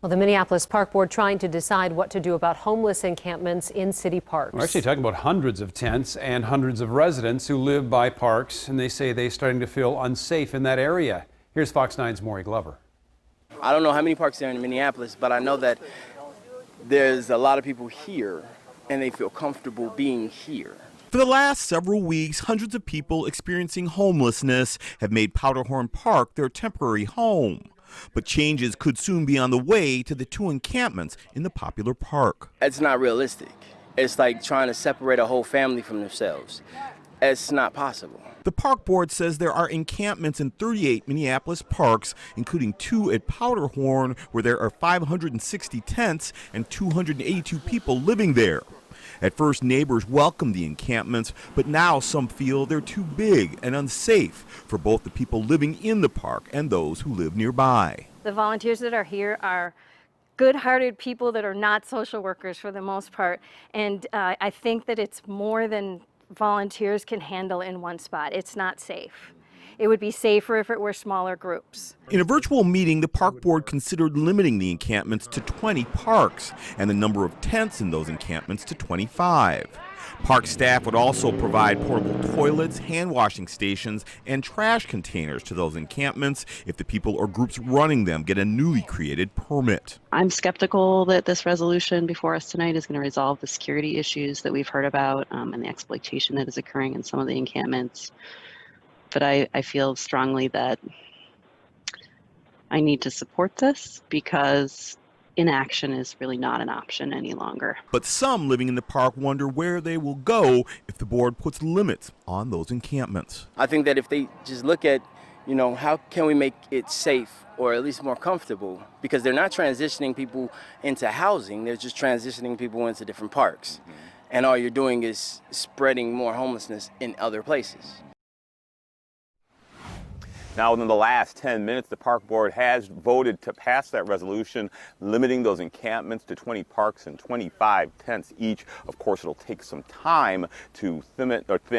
Well, the Minneapolis Park Board trying to decide what to do about homeless encampments in city parks. We're actually talking about hundreds of tents and hundreds of residents who live by parks, and they say they're starting to feel unsafe in that area. Here's Fox 9's Maury Glover. I don't know how many parks there are in Minneapolis, but I know that there's a lot of people here and they feel comfortable being here. For the last several weeks, hundreds of people experiencing homelessness have made Powderhorn Park their temporary home. But changes could soon be on the way to the two encampments in the popular park. It's not realistic. It's like trying to separate a whole family from themselves. It's not possible. The park board says there are encampments in 38 Minneapolis parks, including 2 at Powderhorn, where there are 560 tents and 282 people living there. At first, neighbors welcomed the encampments, but now some feel they're too big and unsafe for both the people living in the park and those who live nearby. The volunteers that are here are good-hearted people that are not social workers for the most part, and I think that it's more than volunteers can handle in one spot. It's not safe. It would be safer if it were smaller groups. In a virtual meeting, the park board considered limiting the encampments to 20 parks and the number of tents in those encampments to 25. Park staff would also provide portable toilets, hand washing stations, and trash containers to those encampments if the people or groups running them get a newly created permit. I'm skeptical that this resolution before us tonight is going to resolve the security issues that we've heard about and the exploitation that is occurring in some of the encampments. But I feel strongly that I need to support this because inaction is really not an option any longer. But some living in the park wonder where they will go if the board puts limits on those encampments. I think that if they just look at, how can we make it safe or at least more comfortable? Because they're not transitioning people into housing, they're just transitioning people into different parks. And all you're doing is spreading more homelessness in other places. Now, within the last 10 minutes, the park board has voted to pass that resolution, limiting those encampments to 20 parks and 25 tents each. Of course, it'll take some time to thin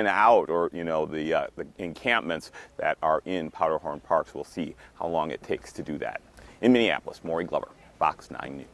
out the encampments that are in Powderhorn Parks. We'll see how long it takes to do that. In Minneapolis, Maury Glover, Fox 9 News.